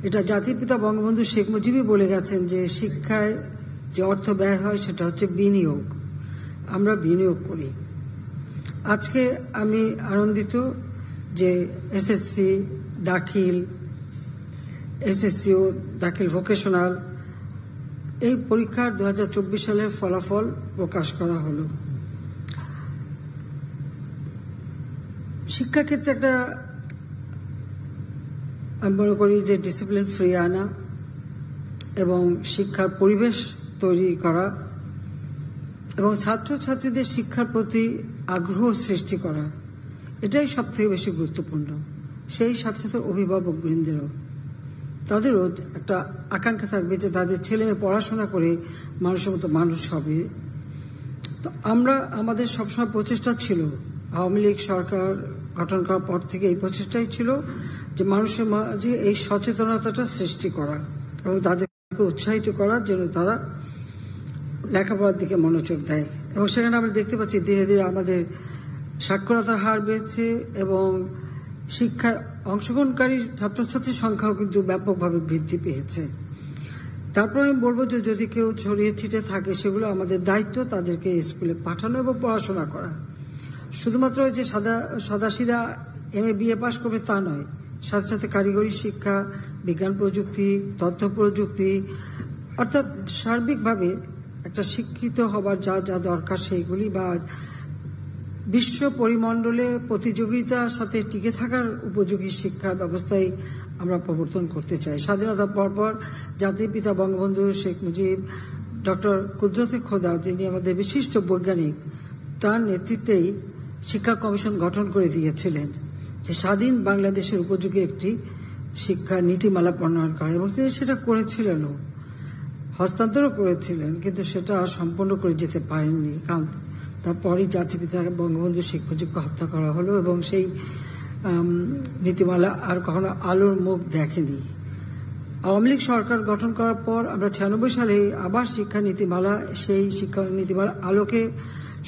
এটা জাতির পিতা বঙ্গবন্ধু শেখ মুজিবই বলে গেছেন যে শিক্ষায় যে অর্থ ব্যয় হয় সেটা হচ্ছে বিনিয়োগ। আমরা বিনিয়োগ করি। আজকে আমি আনন্দিত যে এসএসসি দাখিল, এসএসসিও দাখিল ভোকেশনাল এই পরীক্ষার 2024 সালের ফলাফল প্রকাশ করা হলো। শিক্ষাক্ষেত্রে একটা আমি মনে করি যে ডিসিপ্লিন ফ্রি আনা এবং শিক্ষার পরিবেশ তৈরি করা এবং ছাত্রছাত্রীদের শিক্ষার প্রতি আগ্রহ সৃষ্টি করা, এটাই সব থেকে বেশি গুরুত্বপূর্ণ। সেই সাথে সাথে অভিভাবক বৃন্দেরও তাদেরও একটা আকাঙ্ক্ষা থাকবে যে তাদের ছেলে মেয়ে পড়াশোনা করে মানুষের মতো মানুষ হবে। তো আমাদের সবসময় প্রচেষ্টা ছিল, আওয়ামী লীগ সরকার গঠন করার পর থেকে এই প্রচেষ্টাই ছিল যে মানুষের মাঝে এই সচেতনতাটা সৃষ্টি করা এবং তাদেরকে উৎসাহিত করার জন্য তারা লেখাপড়ার দিকে মনোযোগ দেয়। এবং সেখানে আমরা দেখতে পাচ্ছি ধীরে ধীরে আমাদের সাক্ষরতার হার বেড়েছে এবং শিক্ষায় অংশগ্রহণকারী ছাত্রছাত্রীর সংখ্যাও কিন্তু ব্যাপকভাবে বৃদ্ধি পেয়েছে। তারপর আমি বলবো যে যদি কেউ ছড়িয়ে ছিটে থাকে সেগুলো আমাদের দায়িত্ব তাদেরকে স্কুলে পাঠানো এবং পড়াশোনা করা। শুধুমাত্র যে সাদাসিধা MA BA পাশ করবে তা নয়, সাথে সাথে কারিগরি শিক্ষা, বিজ্ঞান প্রযুক্তি, তথ্য প্রযুক্তি, অর্থাৎ সার্বিকভাবে একটা শিক্ষিত হবার যা যা দরকার সেইগুলি বা বিশ্ব পরিমণ্ডলে প্রতিযোগিতার সাথে টিকে থাকার উপযোগী শিক্ষা ব্যবস্থায় আমরা প্রবর্তন করতে চাই। স্বাধীনতার পরপর জাতির পিতা বঙ্গবন্ধু শেখ মুজিব, ডক্টর কুদরতে খোদা যিনি আমাদের বিশিষ্ট বৈজ্ঞানিক, তার নেতৃত্বেই শিক্ষা কমিশন গঠন করে দিয়েছিলেন যে স্বাধীন বাংলাদেশের উপযোগী একটি শিক্ষা নীতিমালা প্রণয়ন করা, এবং তিনি সেটা করেছিলেনও, হস্তান্তরও করেছিলেন, কিন্তু সেটা সম্পন্ন করে যেতে পারেননি। কারণ তারপরই জাতির পিতা বঙ্গবন্ধু শেখ মুজিবকে হত্যা করা হলো এবং সেই নীতিমালা আর কখনো আলোর মুখ দেখেনি। আওয়ামী লীগ সরকার গঠন করার পর আমরা 96 সালে আবার শিক্ষা নীতিমালা, সেই শিক্ষা নীতিমালা আলোকে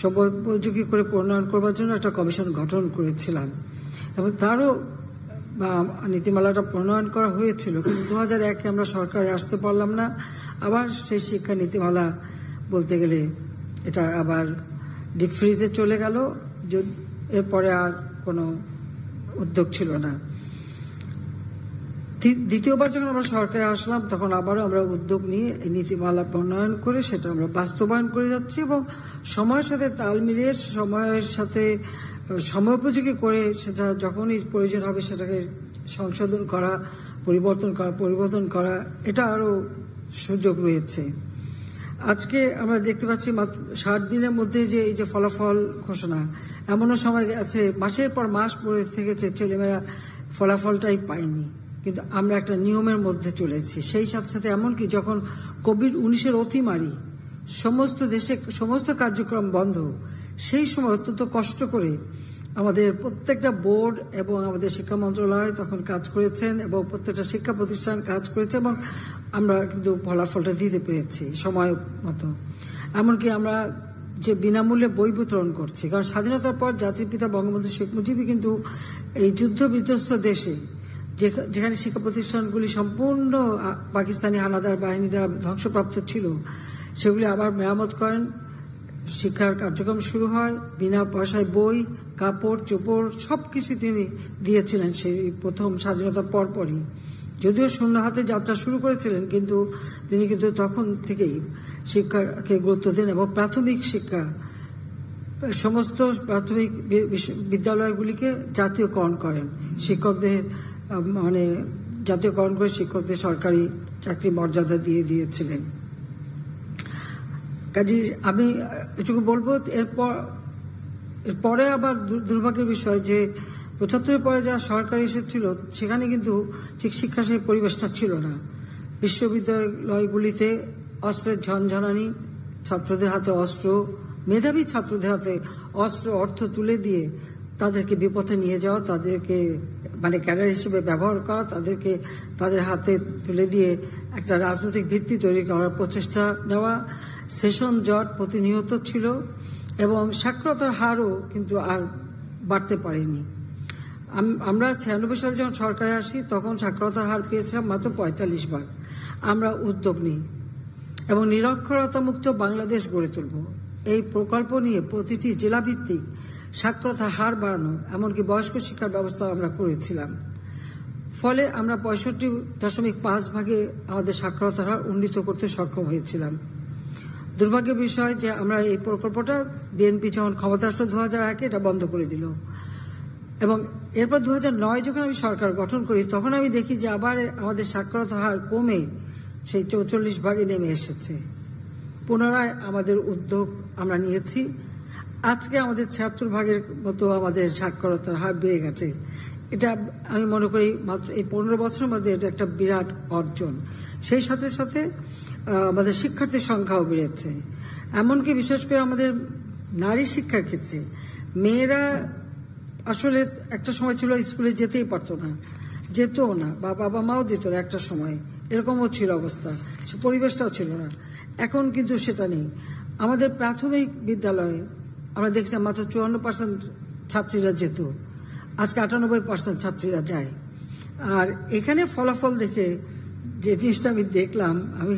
সর্বোপযোগী করে প্রণয়ন করবার জন্য একটা কমিশন গঠন করেছিলাম এবং তারও নীতিমালাটা প্রণয়ন করা হয়েছিল। কিন্তু 2001-এ আমরা সরকারে আসতে পারলাম না। আবার সেই শিক্ষা নীতিমালা বলতে গেলে এটা আবার ডিপ ফ্রিজে চলে গেল, এরপরে আর কোনো উদ্যোগ ছিল না। দ্বিতীয়বার যখন আমরা সরকারে আসলাম তখন আবারও আমরা উদ্যোগ নিয়ে এই নীতিমালা প্রণয়ন করে সেটা আমরা বাস্তবায়ন করে যাচ্ছি এবং সময়ের সাথে তাল মিলিয়ে সময়ের সাথে সময়োপযোগী করে সেটা যখনই প্রয়োজন হবে সেটাকে সংশোধন করা, পরিবর্তন করা, এটা আরও সুযোগ রয়েছে। আজকে আমরা দেখতে পাচ্ছি 60 দিনের মধ্যে যে এই যে ফলাফল ঘোষণা, এমনও সময় আছে মাসের পর মাস পরে থেকেছে ছেলেমেয়েরা ফলাফলটাই পায়নি, কিন্তু আমরা একটা নিয়মের মধ্যে চলেছি। সেই সাথে সাথে এমনকি যখন COVID-19 অতিমারি, সমস্ত দেশে সমস্ত কার্যক্রম বন্ধ, সেই সময় অত্যন্ত কষ্ট করে আমাদের প্রত্যেকটা বোর্ড এবং আমাদের শিক্ষা মন্ত্রণালয় তখন কাজ করেছেন এবং প্রত্যেকটা শিক্ষা প্রতিষ্ঠান কাজ করেছে এবং আমরা কিন্তু ফলাফলটা দিতে পেরেছি সময় মতো। এমনকি আমরা যে বিনামূল্যে বই বিতরণ করছি, কারণ স্বাধীনতার পর জাতির পিতা বঙ্গবন্ধু শেখ মুজিবই কিন্তু এই যুদ্ধ বিধ্বস্ত দেশে যেখানে শিক্ষা প্রতিষ্ঠানগুলি সম্পূর্ণ পাকিস্তানি হানাদার বাহিনী দ্বারা ধ্বংসপ্রাপ্ত ছিল সেগুলি আবার মেরামত করেন, শিক্ষার কার্যক্রম শুরু হয়, বিনা পয়সায় বই, কাপড় চোপড় সবকিছু তিনি দিয়েছিলেন সেই প্রথম স্বাধীনতার পরপরই। যদিও শূন্য হাতে যাত্রা শুরু করেছিলেন, কিন্তু তিনি কিন্তু তখন থেকেই শিক্ষাকে গুরুত্ব দেন এবং প্রাথমিক শিক্ষা সমস্ত প্রাথমিক বিদ্যালয়গুলিকে জাতীয়করণ করেন, শিক্ষকদের জাতীয়করণ করে শিক্ষকদের সরকারি চাকরি মর্যাদা দিয়েছিলেন। কাজে আমি এটুকু বলবো, এরপরে আবার দুর্ভাগ্যের বিষয় যে 75-এর পরে যা সরকার এসেছিল সেখানে কিন্তু ঠিক শিক্ষা সেই পরিবেশটা ছিল না। বিশ্ববিদ্যালয়গুলিতে অস্ত্রের ঝনঝনানি, ছাত্রদের হাতে অস্ত্র, মেধাবী ছাত্রদের হাতে অস্ত্র, অর্থ তুলে দিয়ে তাদেরকে বিপথে নিয়ে যাওয়া, তাদেরকে ক্যাডার হিসেবে ব্যবহার করা, তাদেরকে তাদের হাতে তুলে দিয়ে একটা রাজনৈতিক ভিত্তি তৈরি করার প্রচেষ্টা নেওয়া, সেশন জট প্রতিনিয়ত ছিল এবং সাক্ষরতার হারও কিন্তু আর বাড়তে পারেনি। আমরা 96 সালে যখন সরকারে আসি তখন সাক্ষরতার হার পেয়েছিলাম মাত্র 45 আমরা উদ্যোগ নিই এবং নিরক্ষরতা মুক্ত বাংলাদেশ গড়ে তুলব এই প্রকল্প নিয়ে প্রতিটি জেলাভিত্তিক সাক্ষরতার হার বাড়ানো, এমনকি বয়স্ক শিক্ষার ব্যবস্থা আমরা করেছিলাম। ফলে আমরা 65.5 আমাদের সাক্ষরতার হার উন্নীত করতে সক্ষম হয়েছিলাম। দুর্ভাগ্যের বিষয় যে আমরা এই প্রকল্পটা বিএনপি যখন ক্ষমতা আসলো 2001 এটা বন্ধ করে দিল এবং এরপর 2009 যখন আমি সরকার গঠন করি তখন আমি দেখি যে আবার আমাদের সাক্ষরতার হার কমে সেই 44 নেমে এসেছে। পুনরায় আমাদের উদ্যোগ আমরা নিয়েছি। আজকে আমাদের 76 মতো আমাদের সাক্ষরতার হার বেড়ে গেছে। এটা আমি মনে করি মাত্র এই 15 বছরের মধ্যে এটা একটা বিরাট অর্জন। সেই সাথে সাথে আমাদের শিক্ষার্থীর সংখ্যাও বেড়েছে, এমনকি বিশেষ করে আমাদের নারী শিক্ষার ক্ষেত্রে মেয়েরা আসলে একটা সময় ছিল স্কুলে যেতেই পারতো না, যেতও না, বা বাবা মাও দিত না, একটা সময় এরকমও ছিল অবস্থা, সে পরিবেশটাও ছিল না। এখন কিন্তু সেটা নেই। আমাদের প্রাথমিক বিদ্যালয়ে আমরা দেখছিলাম মাত্র 54% ছাত্রীরা যেত, আজকে 98% ছাত্রীরা যায়। আর এখানে ফলাফল দেখে যে জিনিসটা আমি দেখলাম, আমি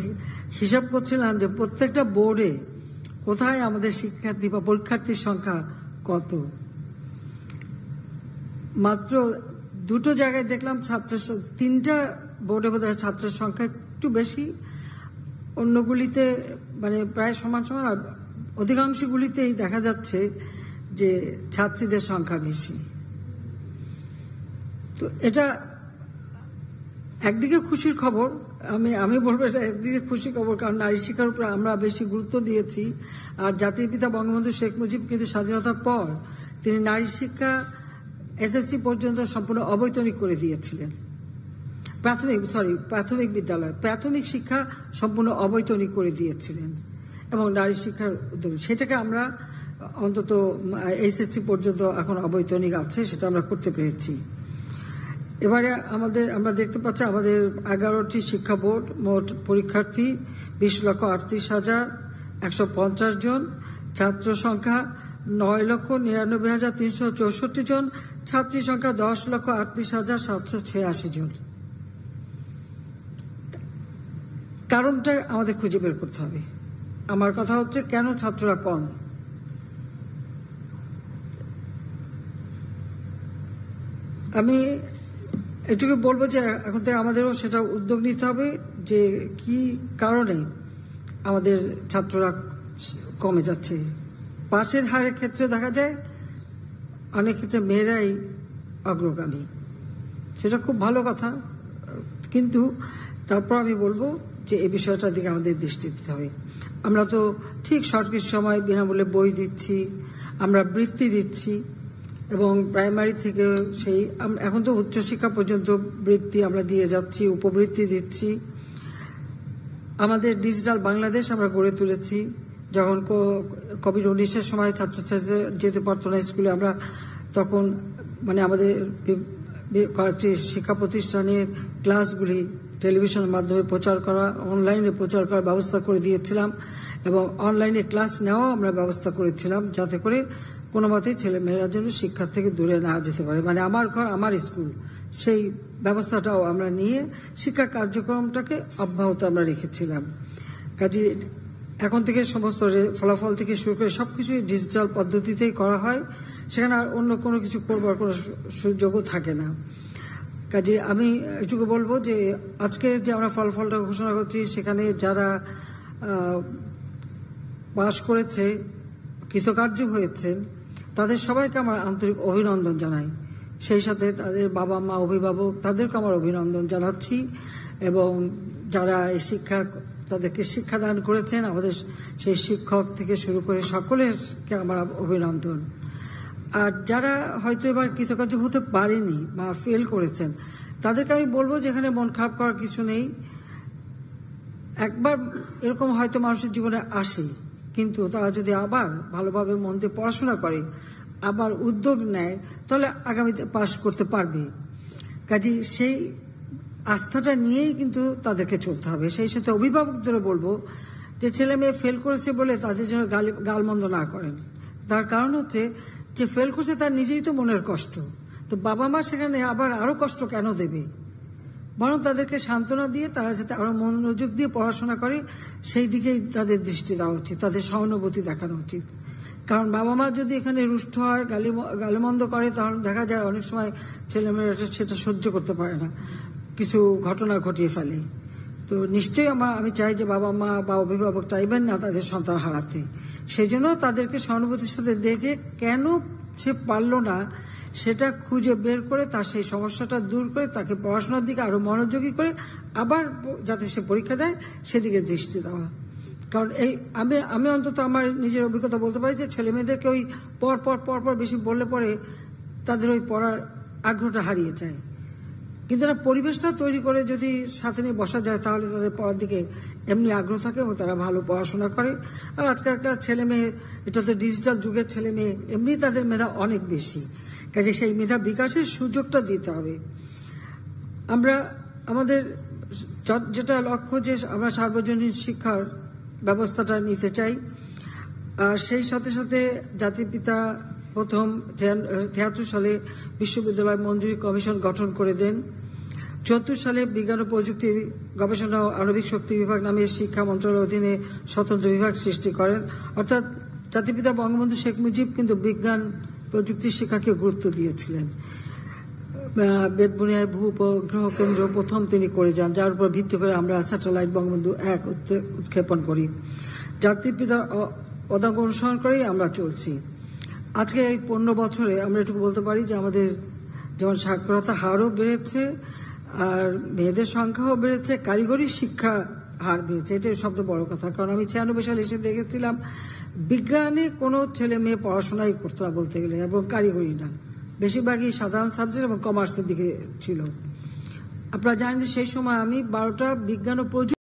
হিসাব করছিলাম যে প্রত্যেকটা বোর্ডে কোথায় আমাদের শিক্ষার্থী বা পরীক্ষার্থীর সংখ্যা কত। মাত্র 2টো জায়গায় দেখলাম ছাত্রের, 3টা বোর্ডে বোধহয় ছাত্রের সংখ্যা একটু বেশি, অন্যগুলিতে মানে প্রায় সমান সমান, আর অধিকাংশগুলিতেই দেখা যাচ্ছে যে ছাত্রীদের সংখ্যা বেশি। তো এটা একদিকে খুশির খবর, আমি বলবো এটা একদিকে খুশির খবর, কারণ নারী শিক্ষার উপর আমরা বেশি গুরুত্ব দিয়েছি। আর জাতির পিতা বঙ্গবন্ধু শেখ মুজিব কিন্তু স্বাধীনতার পর তিনি নারী শিক্ষা এসএসসি পর্যন্ত সম্পূর্ণ অবৈতনিক করে দিয়েছিলেন। প্রাথমিক বিদ্যালয়, প্রাথমিক শিক্ষা সম্পূর্ণ অবৈতনিক করে দিয়েছিলেন এবং নারী শিক্ষার উদ্যোগ সেটাকে আমরা অন্তত এসএসসি পর্যন্ত এখন অবৈতনিক আছে, সেটা আমরা করতে পেরেছি। এবারে আমরা দেখতে পাচ্ছি আমাদের 11টি শিক্ষা বোর্ড, মোট পরীক্ষার্থী 20,38,150 জন, ছাত্র সংখ্যা 9,99,364 জন, ছাত্রী সংখ্যা 10,38,786 জন। কারণটা আমাদের খুঁজে বের করতে হবে। আমার কথা হচ্ছে কেন ছাত্ররা কম। আমি এটুকু বলবো যে এখন থেকে আমাদেরও সেটা উদ্যোগ নিতে হবে যে কি কারণে আমাদের ছাত্ররা কমে যাচ্ছে। পাশের হারের ক্ষেত্রে দেখা যায় অনেক ক্ষেত্রে মেয়েরাই অগ্রগামী, সেটা খুব ভালো কথা, কিন্তু তারপর আমি বলবো যে এই বিষয়টার দিকে আমাদের দৃষ্টি দিতে হবে। আমরা তো ঠিক সঠিক সময় বিনামূল্যে বই দিচ্ছি, আমরা বৃত্তি দিচ্ছি এবং প্রাইমারি থেকে সেই এখন তো উচ্চশিক্ষা পর্যন্ত বৃত্তি আমরা দিয়ে যাচ্ছি, উপবৃত্তি দিচ্ছি। আমাদের ডিজিটাল বাংলাদেশ আমরা গড়ে তুলেছি। যখন কোভিড-19 সময় ছাত্রছাত্রীরা যেতে পারতো না স্কুলে, আমরা তখন মানে আমাদের কয়েকটি শিক্ষা প্রতিষ্ঠানের ক্লাসগুলি টেলিভিশনের মাধ্যমে প্রচার করা, অনলাইনে প্রচার করার ব্যবস্থা করে দিয়েছিলাম এবং অনলাইনে ক্লাস নেওয়াও আমরা ব্যবস্থা করেছিলাম, যাতে করে কোনো মতেই ছেলে মেয়েরা যেন শিক্ষা থেকে দূরে না যেতে পারে, মানে আমার ঘর আমার স্কুল, সেই ব্যবস্থাটাও আমরা নিয়ে শিক্ষা কার্যক্রমটাকে অব্যাহত আমরা রেখেছিলাম। কাজে এখন থেকে সমস্ত ফলাফল থেকে শুরু করে সবকিছুই ডিজিটাল পদ্ধতিতেই করা হয়, সেখানে আর অন্য কোনো কিছু করবার কোনো সুযোগও থাকে না। কাজে আমি এটুকু বলবো যে আজকে যে আমরা ফলাফলটা ঘোষণা করছি, সেখানে যারা পাশ করেছে, কৃতকার্য হয়েছেন, তাদের সবাইকে আমার আন্তরিক অভিনন্দন জানাই। সেই সাথে তাদের বাবা মা, অভিভাবক, তাদেরকে আমার অভিনন্দন জানাচ্ছি এবং যারা এই তাদেরকে শিক্ষাদান করেছেন, আমাদের সেই শিক্ষক থেকে শুরু করে সকলেরকে আমার অভিনন্দন। আর যারা হয়তো এবার কৃতকার্য হতে পারেনি বা ফেল করেছেন, তাদেরকে আমি বলবো যে এখানে মন খারাপ করার কিছু নেই। একবার এরকম হয়তো মানুষের জীবনে আসে, কিন্তু তারা যদি আবার ভালোভাবে মন দিয়ে পড়াশোনা করে, আবার উদ্যোগ নেয়, তাহলে আগামীতে পাশ করতে পারবে। কাজে সেই আস্থাটা নিয়েই কিন্তু তাদেরকে চলতে হবে। সেই সাথে অভিভাবকদেরও বলবো যে ছেলে মেয়ে ফেল করেছে বলে তাদের জন্য গালমন্দ না করেন। তার কারণ হচ্ছে যে ফেল করছে তার নিজেই তো মনের কষ্ট, তো বাবা মা সেখানে আবার আরো কষ্ট কেন দেবে, বরং তাদেরকে সান্ত্বনা দিয়ে তারা যাতে আরো মনোযোগ দিয়ে পড়াশোনা করে সেই দিকেই তাদের দৃষ্টি দেওয়া উচিত, তাদের সহানুভূতি দেখানো উচিত। কারণ বাবা মা যদি এখানে রুষ্ট হয়, গালিমন্দ করে, তাহলে দেখা যায় অনেক সময় ছেলেমেয়েরা সেটা সহ্য করতে পারে না, কিছু ঘটনা ঘটিয়ে ফেলে। তো নিশ্চয়ই আমি চাই যে বাবা মা বা অভিভাবক চাইবেন না তাদের সন্তান হারাতে, সেই জন্য তাদেরকে সহানুভূতির সাথে দেখে কেন সে পারল না সেটা খুঁজে বের করে তার সেই সমস্যাটা দূর করে তাকে পড়াশোনার দিকে আরো মনোযোগী করে আবার যাতে সে পরীক্ষা দেয় সেদিকে দৃষ্টি দেওয়া। কারণ আমি অন্তত আমার নিজের অভিজ্ঞতা বলতে পারি যে ছেলে মেয়েদেরকে ওই পর বেশি বললে পরে তাদের ওই পড়ার আগ্রহটা হারিয়ে যায়। কিন্তু পরিবেশটা তৈরি করে যদি সাথে নিয়ে বসা যায় তাহলে তাদের পড়ার দিকে এমনি আগ্রহ থাকে এবং তারা ভালো পড়াশোনা করে। আর আজকালকার ছেলে মেয়ে, এটা তো ডিজিটাল যুগের ছেলে মেয়ে, এমনি তাদের মেধা অনেক বেশি, কাজে সেই মেধা বিকাশের সুযোগটা দিতে হবে। আমরা আমাদের যেটা লক্ষ্য যে আমরা সার্বজনীন শিক্ষার ব্যবস্থাটা নিতে চাই, আর সেই সাথে সাথে জাতির পিতা প্রথম 73 সালে বিশ্ববিদ্যালয় মঞ্জুরি কমিশন গঠন করে দেন। 74 সালে বিজ্ঞান ও প্রযুক্তি গবেষণা ও আণবিক শক্তি বিভাগ নামে শিক্ষা মন্ত্রণালয়ের অধীনে স্বতন্ত্র বিভাগ সৃষ্টি করেন। অর্থাৎ জাতিপিতা বঙ্গবন্ধু শেখ মুজিব কিন্তু বিজ্ঞান প্রযুক্তি শিক্ষাকে গুরুত্ব দিয়েছিলেন। বেতবুনিয়ায় ভূ উপগ্রহ কেন্দ্র প্রথম তিনি করে যান, যার উপর ভিত্তি করে আমরা স্যাটেলাইট বঙ্গবন্ধু 1 উৎক্ষেপণ করি। জাতির পিতার পদাঙ্ক অনুসরণ করেই আমরা চলছি। আজকে এই 15 বছরে আমরা এটুকু বলতে পারি যে আমাদের যেমন সাক্ষরতা হারও বেড়েছে, আর মেয়েদের সংখ্যাও বেড়েছে, কারিগরি শিক্ষা হার বেড়েছে। এটাই সবচেয়ে বড় কথা। কারণ আমি 96 সালে এসে দেখেছিলাম বিজ্ঞানে কোনো ছেলে মেয়ে পড়াশোনাই করতো না বলতে গেলে, এবং কারিগরি না, বেশিরভাগই সাধারণ সাবজেক্ট এবং কমার্সের দিকে ছিল। আপনারা জানেন যে সেই সময় আমি 12টা বিজ্ঞান ও প্রযুক্তি